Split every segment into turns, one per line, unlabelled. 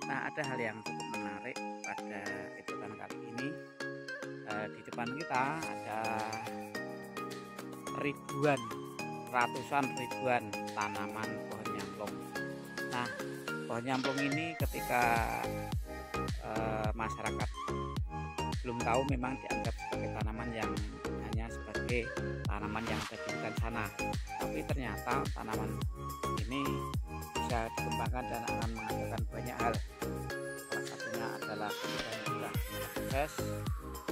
Nah, ada hal yang cukup menarik pada liputan kali ini. Di depan kita ada ratusan ribuan tanaman pohon nyamplung. Nah, pohon nyamplung ini ketika masyarakat belum tahu, memang dianggap sebagai tanaman yang hanya sebagai tanaman yang ada di hutan sana. Tapi ternyata tanaman ini bisa dikembangkan dan akan menghasilkan banyak hal. Salah satunya adalah ketika sudah sukses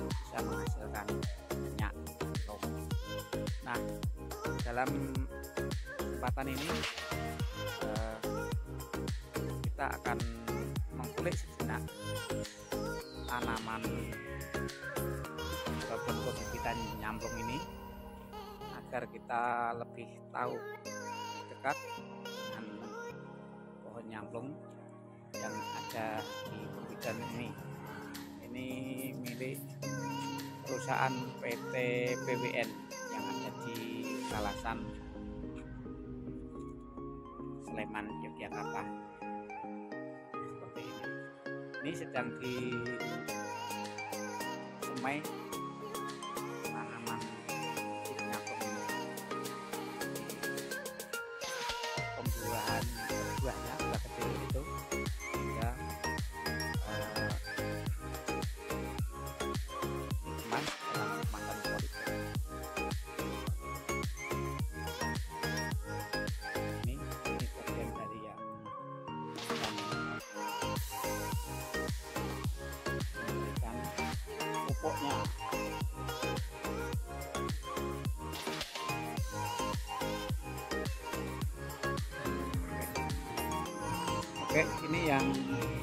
bisa menghasilkan minyak nyamplung. Nah, dalam kesempatan ini kita akan mengkulik sejenak tanaman berbentuk bibitan nyamplung ini agar kita lebih tahu dekat dengan pohon nyamplung yang ada di bibitan ini. Ini milik perusahaan PT PWN yang ada di Kalasan, Sleman, Yogyakarta. Seperti ini. Ini sedang disemai tanaman nyamplung ini. Pembuahan buahnya sudah kecil itu hingga dikemas dalam kemasan politik. Ini bagian dari yang memberikan pupuknya. Oke, ini yang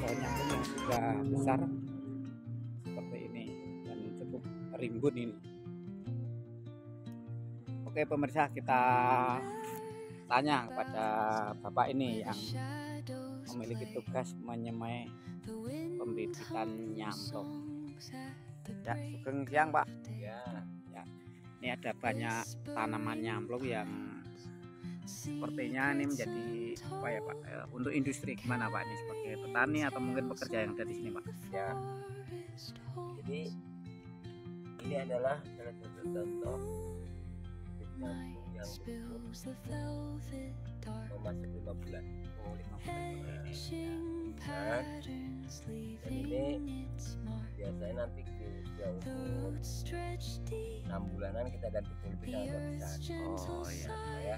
pohon nyamplung yang sudah besar seperti ini dan cukup rimbun ini. Oke pemirsa, kita tanya kepada bapak ini yang memiliki tugas menyemai pembibitan nyamplung. Ya, sugeng siang Pak.
Ya,
Ini ada banyak tanaman nyamplung yang sepertinya ini menjadi apa ya Pak, untuk industri gimana Pak, ini sebagai petani atau mungkin pekerja yang ada di sini Pak?
ya. Jadi ini adalah salah satu contoh bibit nyamplung yang masuk 5 bulan.
Oh, 5 bulan ini.
Dan ini biasanya nanti di usia umur 6 bulanan kita ganti kulitnya agak besar.
Oh iya.
Saya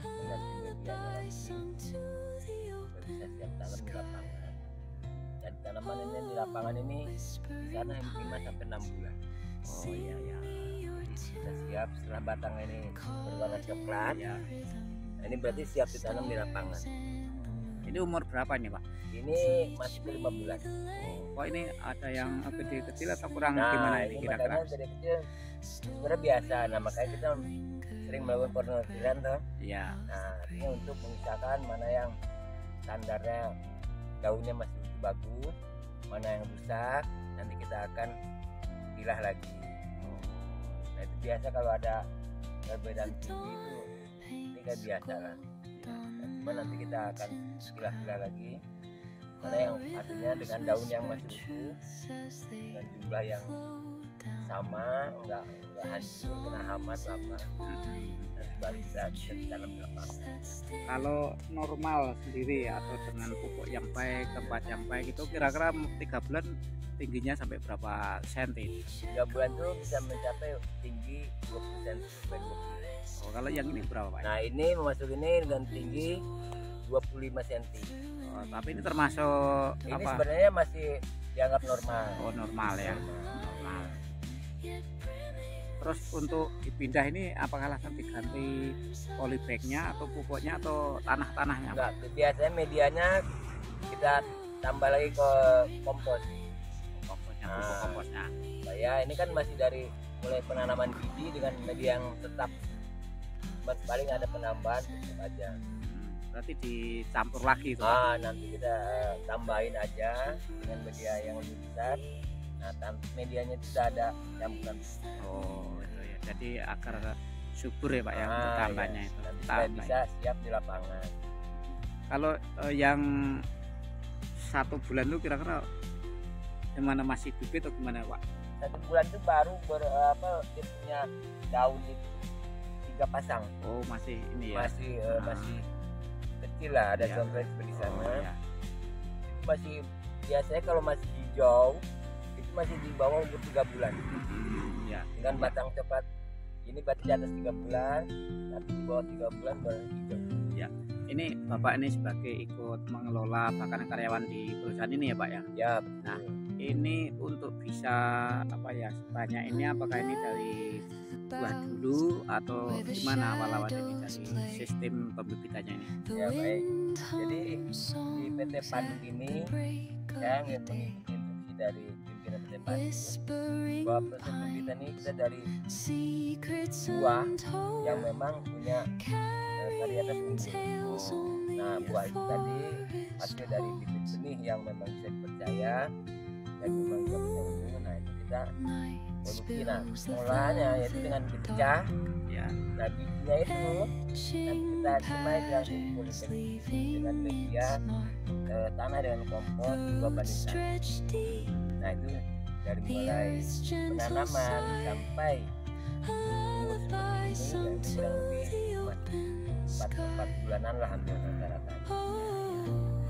mengganti medianya lagi, bisa siap tanam di lapangan. Dan tanaman ini di lapangan ini di sana 5 sampai 6 bulan.
Oh iya ya.
Kita siap setelah batang ini berwarna coklat.
Ya.
Nah, ini berarti siap ditanam di lapangan.
Ini umur berapa nih Pak?
Ini masih 5 bulan.
Kok ini ada yang gede kecil atau kurang
Nah,
gimana
ini
ini kira-kira?
makanya dari kecil sebenarnya biasa. Nah, makanya kita sering melakukan penelitian toh.
Iya.
Nah, ini untuk mengisahkan mana yang standarnya daunnya masih bagus, mana yang rusak, nanti kita akan pilah lagi. Nah, itu biasa kalau ada perbedaan tinggi itu, ini kan biasa lah. Nah, cuma nanti kita akan pilah-pilah lagi mana yang artinya dengan daun yang masih utuh, dengan jumlah yang sama, enggak hancur kena hama apa, dan baru bisa ditanam di lapangan.
Kalau normal sendiri atau dengan pupuk yang baik, tempat yang baik, itu kira-kira 3 bulan tingginya sampai berapa senti?
3 bulan itu bisa mencapai tinggi 20 cm sampai 20.
Oh, kalau yang ini berapa Pak?
Nah, ini memasuki ini dengan tinggi 25 cm.
Oh, tapi ini termasuk
Ini
apa?
sebenarnya masih dianggap normal.
Oh, normal ya. Normal. Terus untuk dipindah ini apakah langsung diganti polybagnya atau pupuknya atau tanah-tanahnya?
Enggak, biasanya medianya kita tambah lagi ke kompos.
Komposnya, pupuk komposnya.
Supaya ini kan masih dari mulai penanaman biji dengan media yang tetap, paling ada penambahan pupuk aja.
Berarti dicampur lagi tuh.
Nanti kita tambahin aja dengan media yang lebih besar. Nah, medianya itu sudah ada campuran.
Oh, itu ya. Jadi agar subur ya Pak ya untuk tambahnya itu.
Nanti bisa siap di lapangan.
Kalau yang 1 bulan tuh kira-kira gimana, masih bibit atau gimana Pak?
1 bulan itu baru dia punya daun itu 3 pasang.
Oh masih ini ya?
Masih kecil lah, ada
Ya.
contohnya seperti sana.
Oh, ya.
Itu masih biasanya kalau masih hijau itu masih di bawah umur 3 bulan.
Ya.
Dengan batang coklat ini berarti di atas 3 bulan, tapi di bawah 3 bulan baru hijau.
Ini Bapak ini sebagai ikut mengelola bahkan karyawan di perusahaan ini ya Pak ya?
Ya,
Nah,
betul.
ini untuk bisa apa ya, sebanyak ini apakah ini dari buah dulu atau gimana awal-awal ini dari sistem pembibitannya ini?
Ya baik. Jadi di PT Padu ini yang mengikuti instruksi dari pimpinan PT Padu bahwa proses pembibitan ini kita dari buah yang memang punya varietas unggul. Nah, buah itu tadi hasil dari bibit benih yang memang bisa dipercaya dan memang juga punya unggul. Nah, itu kita produksi. Nah, pengolahannya yaitu dengan dipecah.
Ya.
Nah, bijinya itu nanti kita cemai dengan dengan media tanah dengan kompos 2 banding 1. Nah, itu dari mulai penanaman sampai umur seperti ini, yang kurang lebih 4 bulanan lah hampir rata-rata.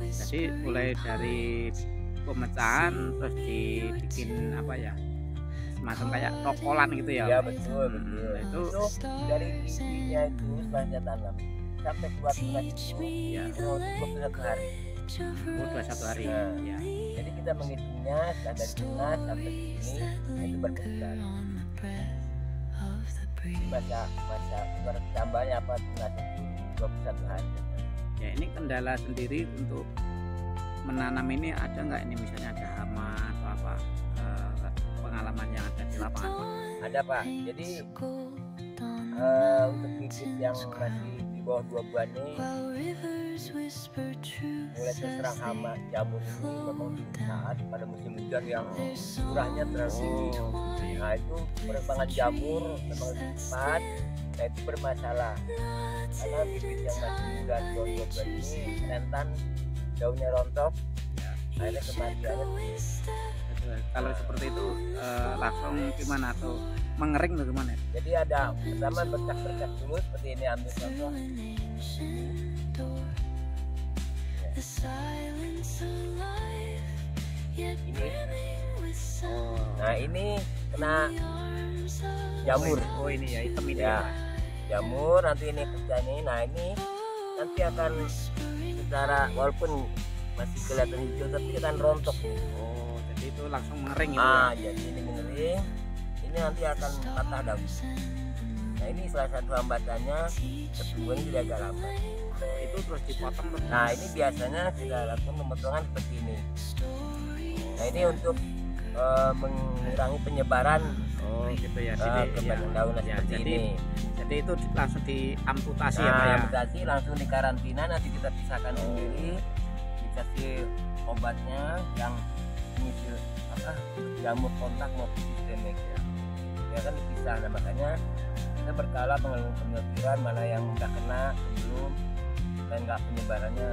Jadi mulai dari pemecahan terus dibikin apa ya, semacam kayak tokolan gitu ya?
Ya betul.
Itu
dari bijinya itu setelah kita tanam sampai keluar tunas itu
ya,
kurang lebih 21 hari.
21 hari.
Nah,
Ya.
jadi kita menghitungnya setelah dari tunas sampai sini itu berbulan. Masa tambahnya apa tunas itu 21 hari.
Ya, ini kendala sendiri untuk menanam ini ada nggak, ini misalnya ada hama atau apa, pengalaman yang ada di lapangan Pak?
Ada Pak. Jadi untuk bibit yang masih di bawah 2 bulan ini mulai terserang hama jamur ini memang di saat pada musim hujan yang curahnya terlalu tinggi. Nah, itu perkembangan jamur memang cepat. Nah, itu bermasalah karena bibit yang masih muda di bawah 2 bulan ini rentan daunnya rontok. Akhirnya kematiannya tinggi.
Kalau seperti itu langsung gimana, atau mengering atau gimana?
Jadi ada pertama bercak-bercak dulu seperti ini, ambil contoh. Ini. Nah, ini kena jamur.
Oh ini ya, hitam ini
Ya.
ya.
Jamur nanti ini pecah ini. Nah, ini nanti akan secara walaupun masih kelihatan hijau tapi akan rontok.
Oh, jadi itu langsung mengering gitu
Ah,
ya?
jadi ini mengering. Ini nanti akan patah daun. Nah, ini salah satu hambatannya, pertumbuhannya jadi agak lambat.
Itu terus dipotong terus.
Nah, ini biasanya kita lakukan pemotongan seperti ini. Nah, ini untuk mengurangi penyebaran
Oh gitu ya. Jadi
kebanyakan daun
ya,
seperti
jadi
ini.
jadi itu langsung diamputasi ya Pak
Nah,
ya?
amputasi langsung di karantina, nanti kita pisahkan sendiri, dikasih obatnya yang mengisi jamur kontak maupun sistemik ya kan dipisah. Nah, makanya kita berkala penelitian mana yang udah kena sebelum dan nggak penyebarannya.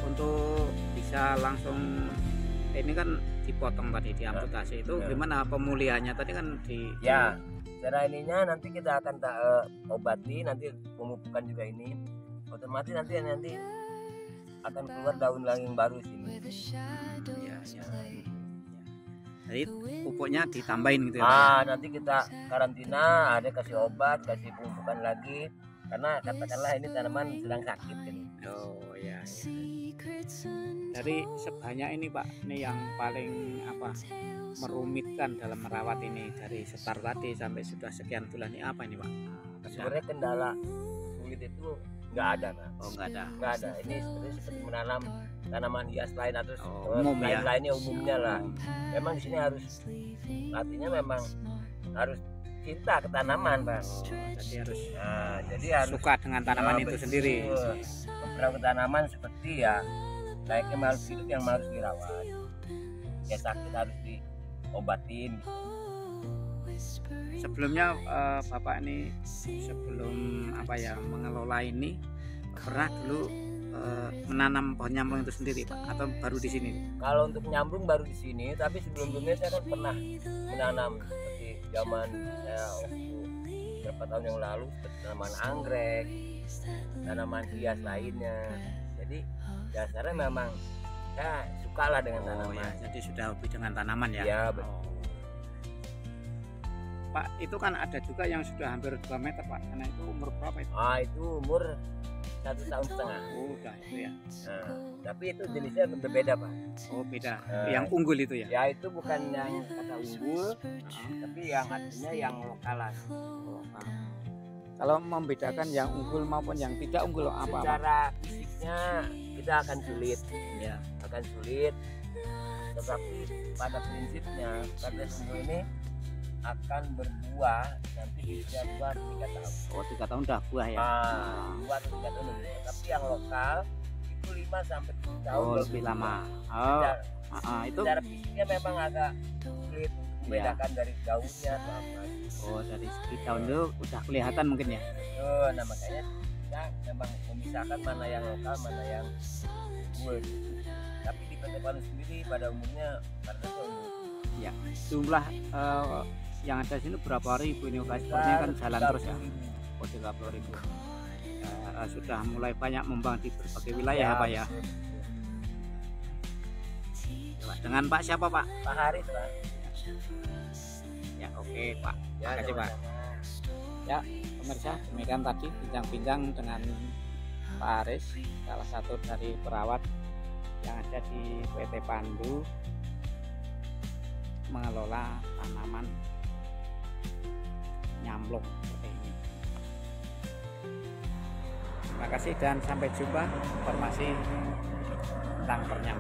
Untuk bisa langsung ini kan dipotong tadi, diamputasi, itu
Ya.
gimana pemulihannya tadi kan
Ya, cara ininya nanti kita akan obati, nanti pemupukan juga ini otomatis nanti akan keluar daun lagi yang baru sini.
ya. Jadi pupuknya ditambahin gitu ya Pak ya?
Nanti kita karantina, ada kasih obat, kasih pemupukan lagi karena katakanlah ini tanaman sedang sakit ini.
Oh ya. Dari sebanyak ini Pak, ini yang paling apa merumitkan dalam merawat ini, dari start tadi sampai sudah sekian bulan ini, apa ini Pak?
Sebenarnya kendala sulit itu nggak ada Pak.
Oh nggak ada.
Ini seperti menanam tanaman hias lain atau
Umum ya.
lainnya umumnya lah. Memang di sini harus artinya memang harus cinta ke tanaman Pak.
Jadi harus
Jadi harus
suka dengan tanaman itu
betul.
sendiri.
Merawat tanaman seperti ya layaknya makhluk hidup yang harus dirawat. Ya sakit harus diobatin.
Sebelumnya Bapak ini sebelum apa ya mengelola ini pernah dulu menanam pohon nyamplung itu sendiri Pak, atau baru di sini?
Kalau untuk nyamplung baru di sini, tapi sebelum-sebelumnya saya kan pernah menanam seperti zaman saya waktu beberapa tahun yang lalu, seperti tanaman anggrek, tanaman hias lainnya. Jadi dasarnya memang saya sukalah dengan tanaman.
Ya, jadi sudah hobi dengan tanaman ya?
Ya betul.
Pak, itu kan ada juga yang sudah hampir 2 meter Pak, karena itu umur berapa itu?
Itu umur 1,5 tahun.
Oh, udah itu ya.
Nah, tapi itu jenisnya berbeda Pak.
Oh, beda. Yang unggul itu ya?
Ya itu bukan yang kata unggul, tapi yang artinya yang lokalan.
Lokal. Kalau membedakan yang unggul maupun yang tidak unggul apa?
Secara fisiknya kita akan sulit,
Ya.
akan sulit. Tetapi pada prinsipnya kardes unggul ini akan berbuah nanti di usia 2-3 tahun.
Oh, 3 tahun udah buah ya?
2-3 tahun lebih. Tapi yang lokal itu 5-7 tahun.
Oh, lebih lama. Oh, itu.
Secara fisiknya memang agak sulit untuk membedakan dari daunnya atau apa.
Oh, dari segi daun itu udah kelihatan mungkin ya?
Nah makanya kita memang memisahkan mana yang lokal, mana yang unggul. Tapi di PT Panu sendiri pada umumnya karena unggul.
Ya. Jumlah yang ada sini berapa ribu ini Pak? Sepertinya kan jalan terus ya? Oh, 30.000. Sudah mulai banyak membang di berbagai wilayah ya, Pak ya? Dengan Pak siapa Pak?
Pak Haris Pak.
Ya oke Pak,
Ya,
makasih Pak. Ya pemirsa, demikian tadi bincang-bincang dengan Pak Haris, salah satu dari perawat yang ada di PT Pandu mengelola tanaman nyamplung seperti ini. Terima kasih dan sampai jumpa informasi tentang pernyamplungan.